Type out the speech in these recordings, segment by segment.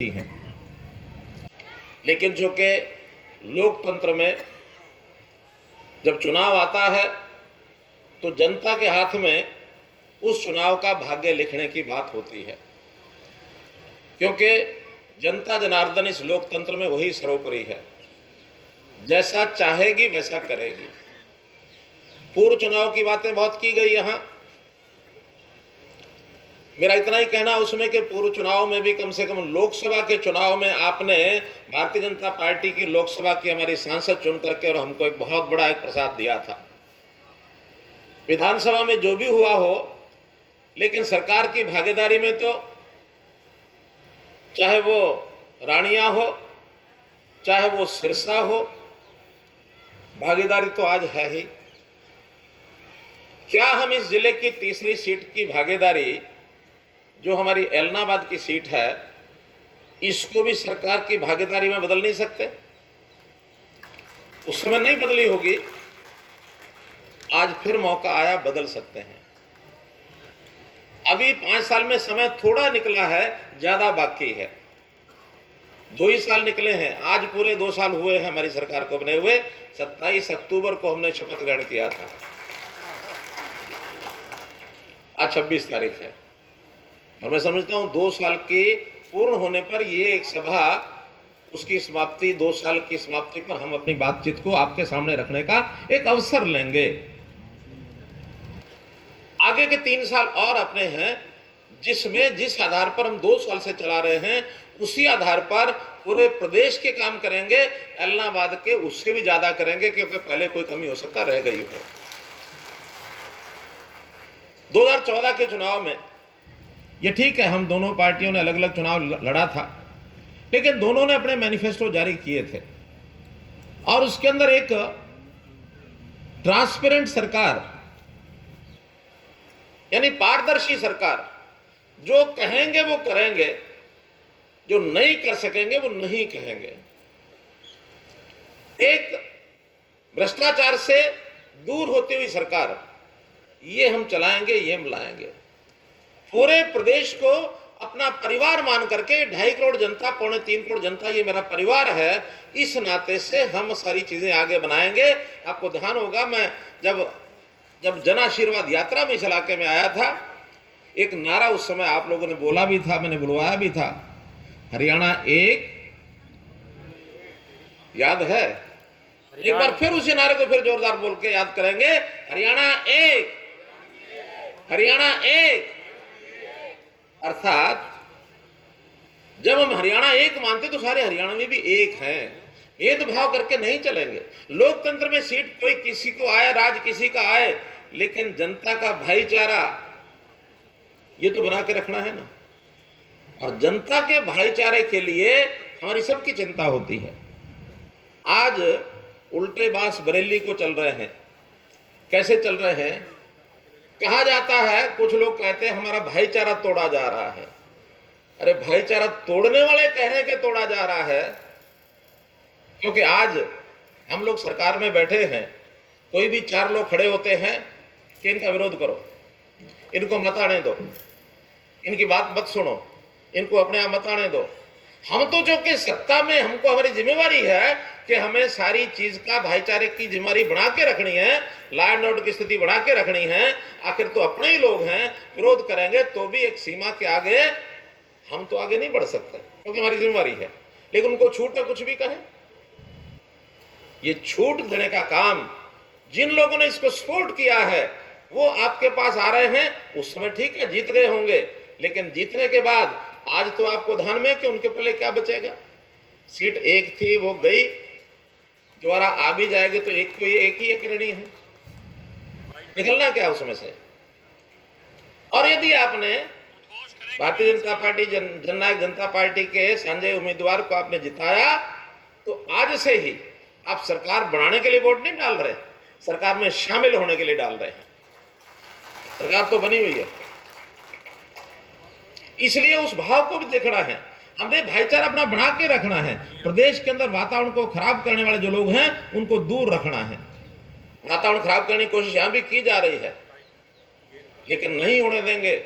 हैं। लेकिन जो कि लोकतंत्र में जब चुनाव आता है तो जनता के हाथ में उस चुनाव का भाग्य लिखने की बात होती है, क्योंकि जनता जनार्दन इस लोकतंत्र में वही सर्वोपरि है। जैसा चाहेगी वैसा करेगी। पूर्व चुनाव की बातें बहुत की गई यहां। मेरा इतना ही कहना उसमें कि पूर्व चुनाव में भी कम से कम लोकसभा के चुनाव में आपने भारतीय जनता पार्टी की लोकसभा की हमारी सांसद चुन करके और हमको एक बहुत बड़ा एक प्रसाद दिया था। विधानसभा में जो भी हुआ हो, लेकिन सरकार की भागीदारी में तो चाहे वो रानिया हो चाहे वो सिरसा हो, भागीदारी तो आज है ही। क्या हम इस जिले की तीसरी सीट की भागीदारी, जो हमारी एलनाबाद की सीट है, इसको भी सरकार की भागीदारी में बदल नहीं सकते? उस समय नहीं बदली होगी, आज फिर मौका आया, बदल सकते हैं। अभी 5 साल में समय थोड़ा निकला है, ज्यादा बाकी है। 2 ही साल निकले हैं। आज पूरे 2 साल हुए हैं हमारी सरकार को बने हुए। 27 अक्टूबर को हमने शपथ ग्रहण किया था। आज 26 तारीख है और मैं समझता हूं 2 साल के पूर्ण होने पर ये एक सभा, उसकी समाप्ति, 2 साल की समाप्ति पर हम अपनी बातचीत को आपके सामने रखने का एक अवसर लेंगे। आगे के 3 साल और अपने हैं, जिसमें जिस आधार पर हम 2 साल से चला रहे हैं, उसी आधार पर पूरे प्रदेश के काम करेंगे। एलनाबाद के उससे भी ज्यादा करेंगे, क्योंकि पहले कोई कमी हो सकता रह गई हो। 2014 के चुनाव में ये ठीक है, हम दोनों पार्टियों ने अलग अलग चुनाव लड़ा था, लेकिन दोनों ने अपने मैनिफेस्टो जारी किए थे और उसके अंदर एक ट्रांसपेरेंट सरकार, यानी पारदर्शी सरकार, जो कहेंगे वो करेंगे, जो नहीं कर सकेंगे वो नहीं कहेंगे। एक भ्रष्टाचार से दूर होती हुई सरकार, ये हम चलाएंगे, ये हम लाएंगे। पूरे प्रदेश को अपना परिवार मान करके, 2.5 करोड़ जनता, 3.25 करोड़ जनता ये मेरा परिवार है, इस नाते से हम सारी चीजें आगे बनाएंगे। आपको ध्यान होगा, मैं जब जन आशीर्वाद यात्रा में इस इलाके में आया था, एक नारा उस समय आप लोगों ने बोला भी था, मैंने बुलवाया भी था, हरियाणा एक। याद है? एक बार फिर उसी नारे को फिर जोरदार बोल के याद करेंगे, हरियाणा एक, हरियाणा एक। अर्थात जब हम हरियाणा एक मानते तो सारे हरियाणवी भी एक हैं। भेदभाव करके नहीं चलेंगे। लोकतंत्र में सीट कोई किसी को आए, राज किसी का आए, लेकिन जनता का भाईचारा ये तो बना के रखना है ना। और जनता के भाईचारे के लिए हमारी सबकी चिंता होती है। आज उल्टे बांस बरेली को चल रहे हैं। कैसे चल रहे हैं? कहा जाता है, कुछ लोग कहते हैं हमारा भाईचारा तोड़ा जा रहा है। अरे भाईचारा तोड़ने वाले कह रहे हैं कि तोड़ा जा रहा है, क्योंकि आज हम लोग सरकार में बैठे हैं, कोई भी 4 लोग खड़े होते हैं कि इनका विरोध करो, इनको मत आने दो, इनकी बात मत सुनो, इनको अपने आप मत आने दो। हम तो जो कि सत्ता में, हमको हमारी जिम्मेवारी है कि हमें सारी चीज का भाईचारे की जिम्मेवारी बना के रखनी है, लॉ एंड ऑर्डर की स्थिति बना के रखनी है। आखिर तो अपने ही लोग हैं, विरोध करेंगे तो भी एक सीमा के आगे हम तो आगे नहीं बढ़ सकते, क्योंकि हमारी जिम्मेवारी है। लेकिन उनको छूट में कुछ भी कहें, ये छूट देने का काम जिन लोगों ने इसको सपोर्ट किया है वो आपके पास आ रहे हैं। उस समय ठीक है, जीत गए होंगे, लेकिन जीतने के बाद आज तो आपको ध्यान में कि उनके पहले क्या बचेगा। सीट एक थी, वो गई, दोबारा आ भी जाएगी तो एक ही एक ऋणी है, निकलना क्या उसमें से। और यदि आपने भारतीय जनता पार्टी, जननायक जनता पार्टी के संजय उम्मीदवार को आपने जिताया, तो आज से ही आप सरकार बनाने के लिए वोट नहीं डाल रहे, सरकार में शामिल होने के लिए डाल रहे हैं। सरकार तो बनी हुई है, इसलिए उस भाव को भी देखना है। हमने भाईचारा अपना बना के रखना है। प्रदेश के अंदर वातावरण को खराब करने वाले जो लोग हैं उनको दूर रखना है। वातावरण खराब करने की कोशिश यहां भी की जा रही है, लेकिन नहीं होने देंगे।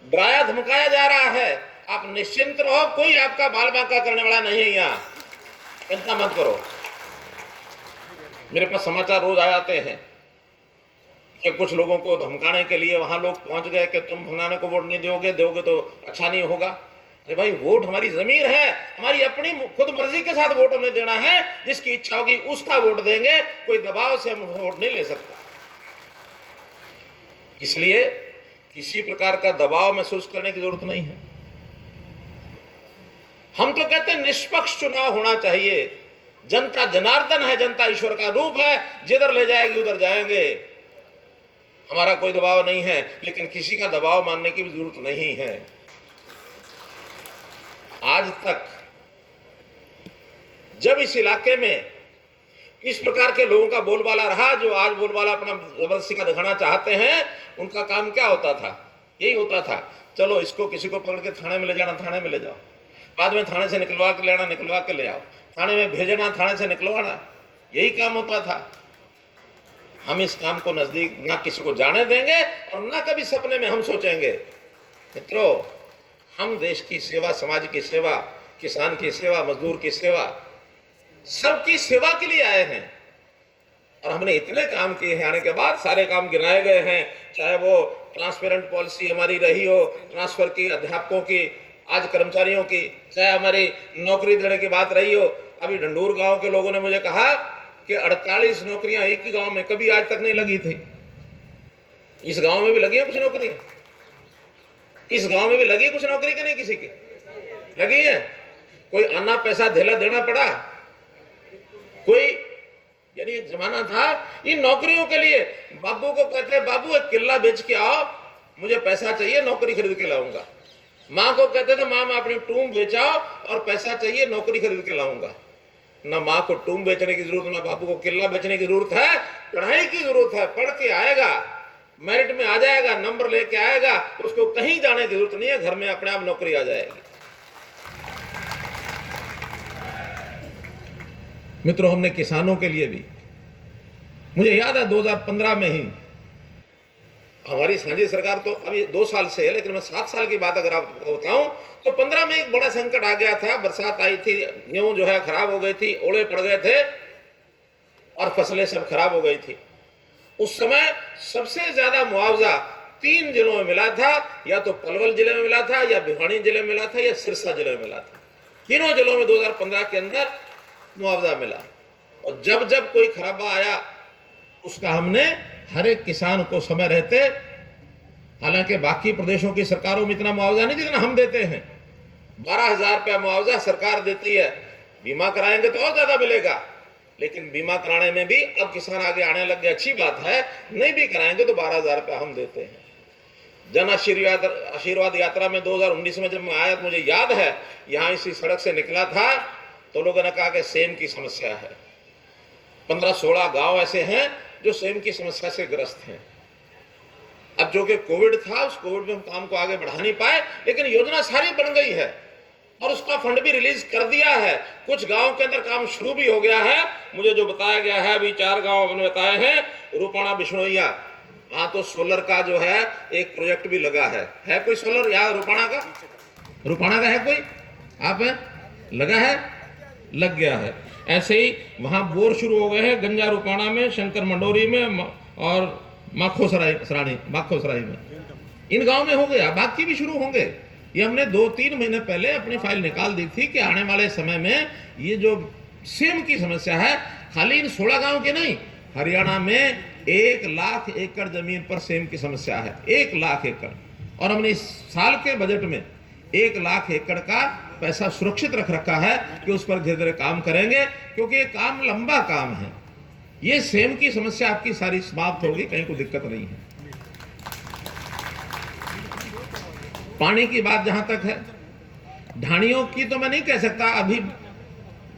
डराया धमकाया जा रहा है आप निश्चिंत रहो, कोई आपका बाल बांका करने वाला नहीं है यहाँ, चिंता मत करो। मेरे पास समाचार रोज आ जाते हैं कि कुछ लोगों को धमकाने के लिए वहां लोग पहुंच गए कि तुम फलाने को वोट नहीं दोगे तो अच्छा नहीं होगा। अरे भाई, वोट हमारी जमीर है, हमारी अपनी खुद मर्जी के साथ वोट हमें देना है, जिसकी इच्छा होगी उसका वोट देंगे, कोई दबाव से हम वोट नहीं ले सकता। इसलिए किसी प्रकार का दबाव महसूस करने की जरूरत नहीं है। हम तो कहते हैं निष्पक्ष चुनाव होना चाहिए। जनता जनार्दन है, जनता ईश्वर का रूप है, जिधर ले जाएगी उधर जाएंगे, हमारा कोई दबाव नहीं है, लेकिन किसी का दबाव मानने की भी जरूरत नहीं है। आज तक जब इस इलाके में इस प्रकार के लोगों का बोलबाला रहा, जो आज बोलबाला अपना जबरदस्ती का दिखाना चाहते हैं, उनका काम क्या होता था? यही होता था, चलो इसको किसी को पकड़ के थाने में ले जाना, थाने में ले जाओ, बाद में थाने से निकलवा के लेना, निकलवा के ले आओ, थाने में भेजना, थाने से निकलवाना, यही काम होता था। हम इस काम को नजदीक ना किसी को जाने देंगे और ना कभी सपने में हम सोचेंगे। मित्रों, हम देश की सेवा, समाज की सेवा, किसान की सेवा, मजदूर की सेवा, सबकी सेवा के लिए आए हैं। और हमने इतने काम किए हैं, आने के बाद सारे काम गिनाए गए हैं, चाहे वो ट्रांसपेरेंट पॉलिसी हमारी रही हो, ट्रांसफर की, अध्यापकों की, आज कर्मचारियों की, चाहे हमारी नौकरी देने की बात रही हो। अभी ढंडूर गांव के लोगों ने मुझे कहा कि 48 नौकरियां एक ही गांव में कभी आज तक नहीं लगी थी। इस गांव में भी लगी है कुछ नौकरियां? इस गांव में भी लगी है कुछ नौकरी की? नहीं, किसी की लगी है? कोई आना पैसा धेला देना पड़ा? कोई, यानी जमाना था इन नौकरियों के लिए। बाबू को कहते हैं, बाबू एक किला बेच के आओ, मुझे पैसा चाहिए, नौकरी खरीद के लाऊंगा। माँ को कहते थे, माँ मैं अपनी टूम बेचाओ और पैसा चाहिए, नौकरी खरीद के लाऊंगा। ना माँ को टूम बेचने की जरूरत, ना बाबू को किला बेचने की जरूरत है, पढ़ाई की जरूरत है। पढ़ के आएगा, मेरिट में आ जाएगा, नंबर लेके आएगा, उसको कहीं जाने की जरूरत नहीं है, घर में अपने आप नौकरी आ जाएगी। मित्रों, हमने किसानों के लिए भी, मुझे याद है 2015 में ही हमारी साझी सरकार तो अभी 2 साल से है, लेकिन मैं 7 साल की बात अगर आपको बताऊं तो 15 में एक बड़ा संकट आ गया था। बरसात आई थी, गेहूं जो है खराब हो गई थी, ओले पड़ गए थे और फसलें सब खराब हो गई थी। उस समय सबसे ज्यादा मुआवजा 3 जिलों में मिला था, या तो पलवल जिले में मिला था, या भिवानी जिले में मिला था, या सिरसा जिले में मिला था। तीनों जिलों में 2015 के अंदर मुआवजा मिला। और जब जब कोई खराबा आया उसका हमने हर एक किसान को समय रहते, हालांकि बाकी प्रदेशों की सरकारों में इतना मुआवजा नहीं जितना हम देते हैं। 12,000 रुपया मुआवजा सरकार देती है, बीमा कराएंगे तो और ज्यादा मिलेगा, लेकिन बीमा कराने में भी अब किसान आगे आने लग गए, अच्छी बात है। नहीं भी कराएंगे तो 12,000 रुपया हम देते हैं। जन आशीर्वाद यात्रा में 2019 में जब मैं आया तो मुझे याद है, यहाँ इसी सड़क से निकला था तो लोगों ने कहा कि सेम की समस्या है। 15-16 गांव ऐसे हैं जो सेम की समस्या से ग्रस्त हैं। अब जो कि कोविड था, उस कोविड में हम काम को आगे बढ़ा नहीं पाए, लेकिन योजना सारी बन गई है और उसका फंड भी रिलीज कर दिया है। कुछ गांव के अंदर काम शुरू भी हो गया है। मुझे जो बताया गया है, अभी 4 गांव मैंने बताए हैं, रूपाणा, बिश्नोइया, वहां तो सोलर का जो है एक प्रोजेक्ट भी लगा है कोई सोलर यहाँ रूपाणा का है कोई? आप है? लगा है, लग गया है। ऐसे ही वहां बोर शुरू हो गए हैं, गंजा रूपाणा में, शंकर मंडोरी में और माखोसराय में। इन गांव में हो गया, बाकी भी शुरू होंगे। ये हमने 2-3 महीने पहले अपनी फाइल निकाल दी थी कि आने वाले समय में ये जो सेम की समस्या है, खाली इन 16 गांव के नहीं, हरियाणा में 1 लाख एकड़ जमीन पर सेम की समस्या है। 1 लाख एकड़। और हमने इस साल के बजट में 1 लाख एकड़ का पैसा सुरक्षित रख रखा है कि उस पर धीरे धीरे काम करेंगे, क्योंकि ये काम लंबा काम है। ये सेम की समस्या आपकी सारी समाप्त होगी, कहीं कोई दिक्कत नहीं है। पानी की बात जहां तक है, ढाणियों की तो मैं नहीं कह सकता, अभी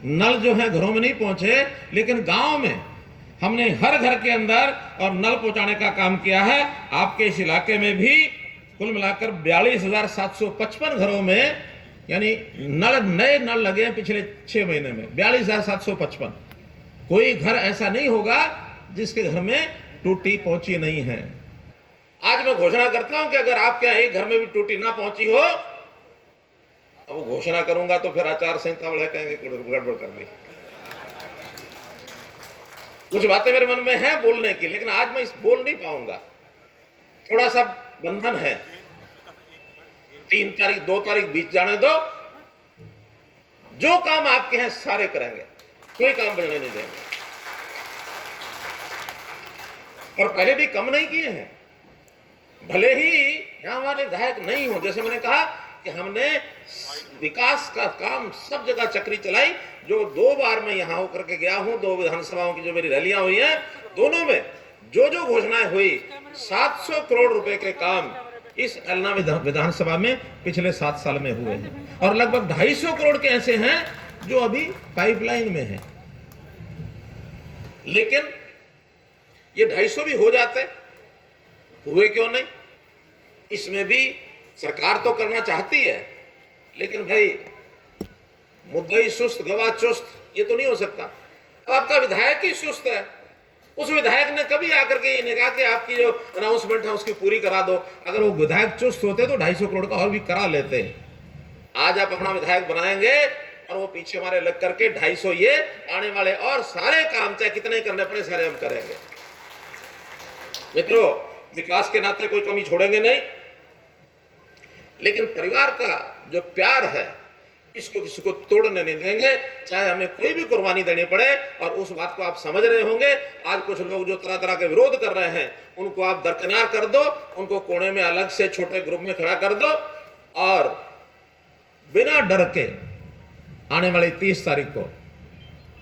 नल जो है घरों में नहीं पहुंचे, लेकिन गांव में हमने हर घर के अंदर और नल पहुंचाने का काम किया है। आपके इस इलाके में भी कुल मिलाकर 42,755 घरों में, यानी नए नल लगे हैं पिछले 6 महीने में, 42,755। कोई घर ऐसा नहीं होगा जिसके घर में टूटी पहुंची नहीं है। आज मैं घोषणा करता हूं कि अगर आपके यहाँ एक घर में भी टूटी ना पहुंची हो अब घोषणा करूंगा तो फिर आचार संहिता वाले कहेंगे गड़बड़ कर दी। कुछ बातें मेरे मन में है बोलने की, लेकिन आज मैं बोल नहीं पाऊंगा, थोड़ा सा बंधन है। 3 तारीख 2 तारीख बीत जाने दो, जो काम आपके हैं सारे करेंगे, कोई काम बचने नहीं देंगे। और पहले भी कम नहीं किए हैं, भले ही यहां हमारे विधायक नहीं हो। जैसे मैंने कहा कि हमने विकास का काम सब जगह चक्री चलाई। जो 2 बार मैं यहां होकर के गया हूं, 2 विधानसभाओं की जो मेरी रैलियां हुई हैं, दोनों में जो जो घोषणाएं हुई, 700 करोड़ रुपए के काम इस अलना विधानसभा में पिछले 7 साल में हुए हैं। और लगभग 250 करोड़ के ऐसे हैं जो अभी पाइपलाइन में हैं। लेकिन ये 250 भी हो जाते, हुए क्यों नहीं? इसमें भी सरकार तो करना चाहती है, लेकिन भाई मुद्दई सुस्त गवाह चुस्त, ये तो नहीं हो सकता। अब आपका विधायक ही सुस्त है, उस विधायक ने कभी आकर के ये नहीं कहा कि आपकी जो अनाउंसमेंट है उसकी पूरी करा दो। अगर वो विधायक चुस्त होते तो 250 करोड़ का और भी करा लेते। आज आप अपना विधायक बनाएंगे और वो पीछे हमारे लग करके 250 ये आने वाले और सारे काम चाहे कितने करने पड़े सारे हम करेंगे। मित्रों, विकास के नाते कोई कमी छोड़ेंगे नहीं, लेकिन परिवार का जो प्यार है इसको किसी को तोड़ने नहीं देंगे, चाहे हमें कोई भी कुर्बानी देनी पड़े। और उस बात को आप समझ रहे होंगे। आज कुछ लोग जो तरह तरह के विरोध कर रहे हैं, उनको आप दरकिनार कर दो, उनको कोने में अलग से छोटे ग्रुप में खड़ा कर दो, और बिना डर के आने वाली 30 तारीख को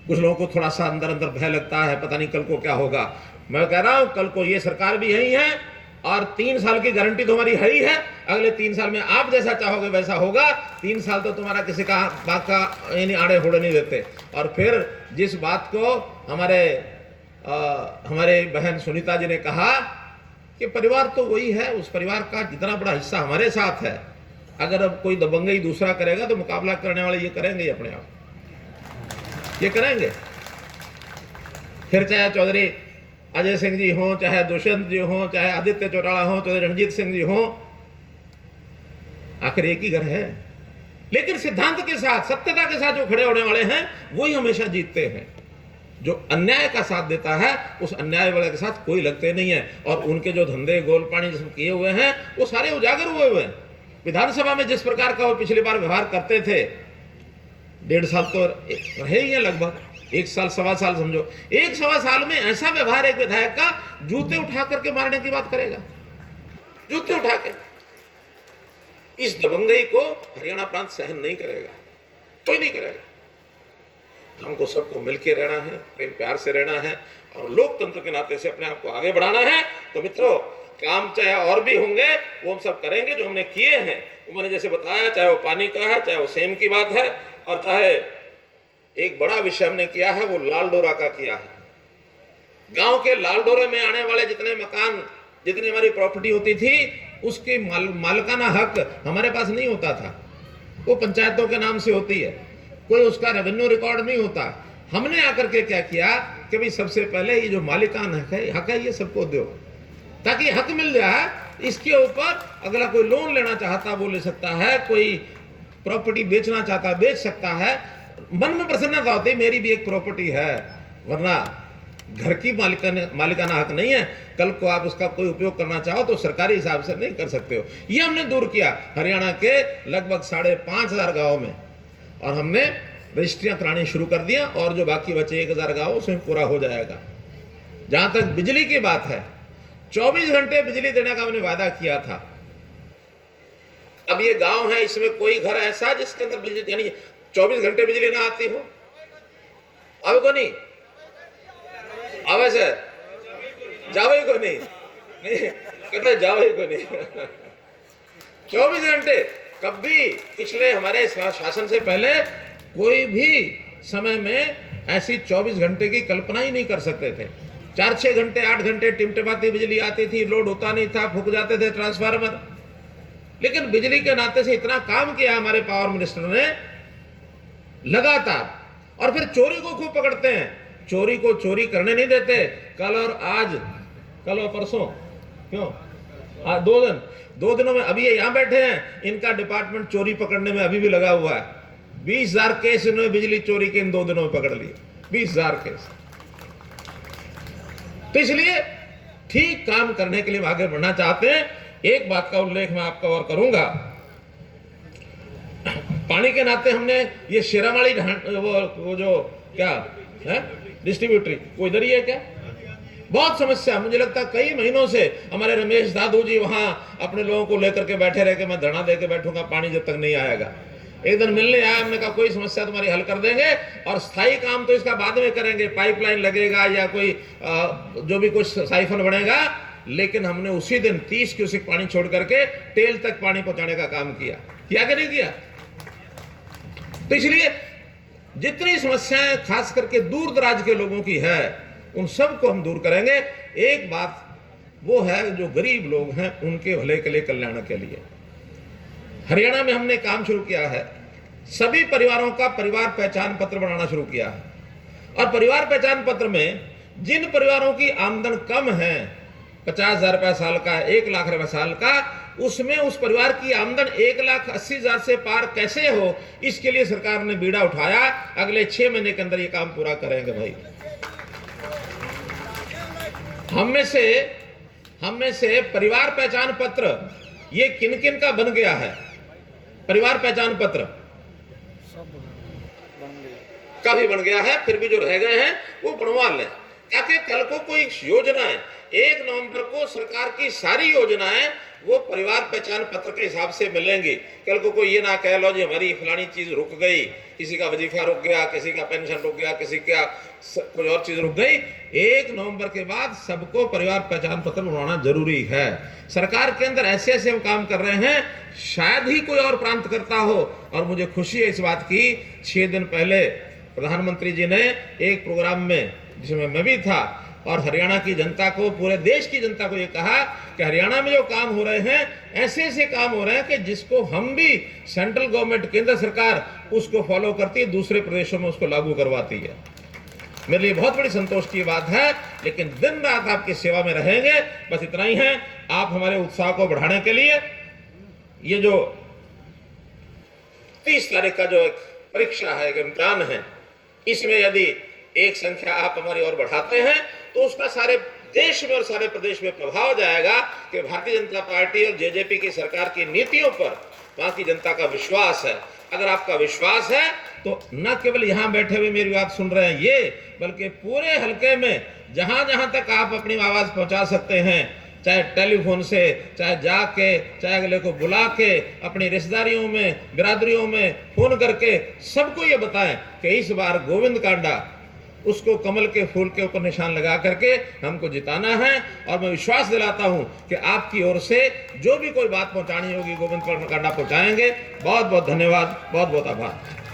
कुछ लोगों को थोड़ा सा अंदर अंदर भय लगता है, पता नहीं कल को क्या होगा। मैं कह रहा हूं कल को ये सरकार भी यही है, और 3 साल की गारंटी तो हमारी है ही है। अगले 3 साल में आप जैसा चाहोगे वैसा होगा। 3 साल तो तुम्हारा किसी का बात का यानी आड़े होड़े नहीं देते। और फिर जिस बात को हमारे बहन सुनीता जी ने कहा कि परिवार तो वही है, उस परिवार का जितना बड़ा हिस्सा हमारे साथ है, अगर अब कोई दबंगई दूसरा करेगा तो मुकाबला करने वाले ये करेंगे अपने आप, ये करेंगे। फिर चाहे चौधरी अजय सिंह जी हो, चाहे दुष्यंत जी हो, चाहे आदित्य चौटाला हो, चाहे रणजीत सिंह जी हो, आखिर एक ही घर है। लेकिन सिद्धांत के साथ, सत्यता के साथ जो खड़े होने वाले हैं वही हमेशा जीतते हैं। जो अन्याय का साथ देता है उस अन्याय वाले के साथ कोई लगते नहीं है। और उनके जो धंधे गोलपानी जिसमें किए हुए हैं वो सारे उजागर हुए हैं। विधानसभा में जिस प्रकार का वो पिछली बार व्यवहार करते थे, 1.5 साल तो रहे ही है, लगभग 1 साल 1.25 साल समझो। 1-1.25 साल में ऐसा व्यवहार एक विधायक का, जूते उठा करके मारने की बात करेगा, जूते उठा के। इस दबंगई को हरियाणा प्रांत सहन नहीं करेगा, कोई नहीं करेगा। हमको सबको मिलकर रहना है, प्रेम प्यार से रहना है, और लोकतंत्र के नाते से अपने आप को आगे बढ़ाना है। तो मित्रों, काम चाहे और भी होंगे वो हम सब करेंगे। जो हमने किए हैं वो मैंने जैसे बताया, चाहे वो पानी का है, चाहे वो सेम की बात है, और चाहे एक बड़ा विषय हमने किया है वो लाल डोरा का किया है। गांव के लाल डोरे में आने वाले जितने मकान, जितनी हमारी प्रॉपर्टी होती थी, उसके मालिकाना हक हमारे पास नहीं होता था, वो पंचायतों के नाम से होती है, कोई उसका रेवेन्यू रिकॉर्ड नहीं होता। हमने आकर के क्या किया कि भाई सबसे पहले ये जो मालिकाना हक है ये सबको दो, ताकि हक मिल जाए। इसके ऊपर अगला कोई लोन लेना चाहता वो ले सकता है, कोई प्रॉपर्टी बेचना चाहता बेच सकता है। मन में प्रसन्नता होती है मेरी भी एक प्रॉपर्टी है, वरना घर की मालिकाना हक नहीं है। कल को आप उसका कोई उपयोग करना चाहो तो सरकारी हिसाब से नहीं कर सकते हो। ये हमने दूर किया हरियाणा के लगभग 5,500 गाँव में, और हमने रजिस्ट्रियां करानी शुरू कर दिया, और जो बाकी बचे 1,000 गाँव उसमें पूरा हो जाएगा। जहां तक बिजली की बात है, 24 घंटे बिजली देने का हमने वादा किया था। अब ये गांव है, इसमें कोई घर ऐसा जिसके अंदर बिजली यानी 24 घंटे बिजली ना आती हो? अब को नहीं आवे से जावे को नहीं कहते जावे को नहीं 24 घंटे कभी पिछले हमारे शासन से पहले कोई भी समय में ऐसी 24 घंटे की कल्पना ही नहीं कर सकते थे। 4-6 घंटे 8 घंटे टिमटिमाती बिजली आती थी, लोड होता नहीं था, फूक जाते थे ट्रांसफार्मर। लेकिन बिजली के नाते से इतना काम किया हमारे पावर मिनिस्टर ने लगातार। और फिर चोरी को खूब पकड़ते हैं, चोरी को चोरी करने नहीं देते। कल और परसों क्यों दो दिनों में अभी ये यहाँ बैठे हैं, इनका डिपार्टमेंट चोरी पकड़ने में अभी भी लगा हुआ है। 20,000 केस इन्होंने बिजली चोरी के इन 2 दिनों में पकड़ लिए, 20,000 केस। तो इसलिए ठीक काम करने के लिए हम आगे बढ़ना चाहते हैं। एक बात का उल्लेख मैं आपका और करूंगा, पानी के नाते हमने ये शेरावाली वो जो क्या है डिस्ट्रीब्यूटरी, वो इधर ही है क्या? बहुत समस्या, मुझे लगता है कई महीनों से हमारे रमेश दादू जी वहां अपने लोगों को लेकर के बैठे रह के मैं धरना दे के बैठूंगा पानी जब तक नहीं आएगा। एक दिन मिलने आया, हमने कहा कोई समस्या तुम्हारी हल कर देंगे और स्थायी काम तो इसका बाद में करेंगे, पाइपलाइन लगेगा या कोई जो भी कुछ साइफन बनेगा, लेकिन हमने उसी दिन 30 क्यूसेक पानी छोड़ करके टेल तक पानी पहुंचाने का काम किया कि नहीं किया? तो इसलिए जितनी समस्याएं खास करके दूर दराज के लोगों की है उन सबको हम दूर करेंगे। एक बात वो है जो गरीब लोग हैं उनके भले के लिए, कल्याण के लिए हरियाणा में हमने काम शुरू किया है। सभी परिवारों का परिवार पहचान पत्र बनाना शुरू किया है और परिवार पहचान पत्र में जिन परिवारों की आमदन कम है, 50,000 रुपया साल का, 1 लाख रुपया साल का, उसमें उस परिवार की आमदन 1,80,000 से पार कैसे हो, इसके लिए सरकार ने बीड़ा उठाया। अगले 6 महीने के अंदर ये काम पूरा करेंगे भाई। हम में से परिवार पहचान पत्र ये किन किन का बन गया है? परिवार पहचान पत्र का भी बन गया है, फिर भी जो रह गए हैं वो बनवा लें, ताकि कल को कोई योजनाएं 1 नवंबर को सरकार की सारी योजनाएं वो परिवार पहचान पत्र के हिसाब से मिलेंगी। कल को कोई ये ना कह लो जी हमारी फलानी चीज रुक गई, किसी का वजीफा रुक गया, किसी का पेंशन रुक गया, किसी का कोई और चीज रुक गई। 1 नवंबर के बाद सबको परिवार पहचान पत्र बनवाना जरूरी है। सरकार के अंदर ऐसे ऐसे हम काम कर रहे हैं, शायद ही कोई और प्रांत करता हो। और मुझे खुशी है इस बात की, 6 दिन पहले प्रधानमंत्री जी ने एक प्रोग्राम में जिसमें मैं भी था और हरियाणा की जनता को, पूरे देश की जनता को ये कहा कि हरियाणा में जो काम हो रहे हैं ऐसे ऐसे काम हो रहे हैं कि जिसको हम भी सेंट्रल गवर्नमेंट, केंद्र सरकार उसको फॉलो करती है, दूसरे प्रदेशों में उसको लागू करवाती है। मेरे लिए बहुत बड़ी संतोष की बात है, लेकिन दिन रात आपकी सेवा में रहेंगे। बस इतना ही है। आप हमारे उत्साह को बढ़ाने के लिए ये जो 30 तारीख का जो एक परीक्षा है, एक इम्तिहान है, इसमें यदि एक संख्या आप हमारी ओर बढ़ाते हैं तो उसका सारे देश में और सारे प्रदेश में प्रभाव जाएगा कि भारतीय जनता पार्टी और जेजेपी की सरकार की नीतियों पर वहां की जनता का विश्वास है। अगर आपका विश्वास है तो न केवल यहां बैठे हुए मेरी बात सुन रहे हैं ये, बल्कि पूरे हलके में जहां जहां तक आप अपनी आवाज पहुंचा सकते हैं, चाहे टेलीफोन से, चाहे जाके, चाहे अगले को बुला के, अपनी रिश्तेदारियों में, बिरादरियों में फोन करके सबको ये बताएं कि इस बार गोविंद कांडा उसको कमल के फूल के ऊपर निशान लगा करके हमको जिताना है। और मैं विश्वास दिलाता हूं कि आपकी ओर से जो भी कोई बात पहुंचानी होगी गोविंद कांडा पहुंचाएंगे। बहुत बहुत धन्यवाद, बहुत बहुत आभार।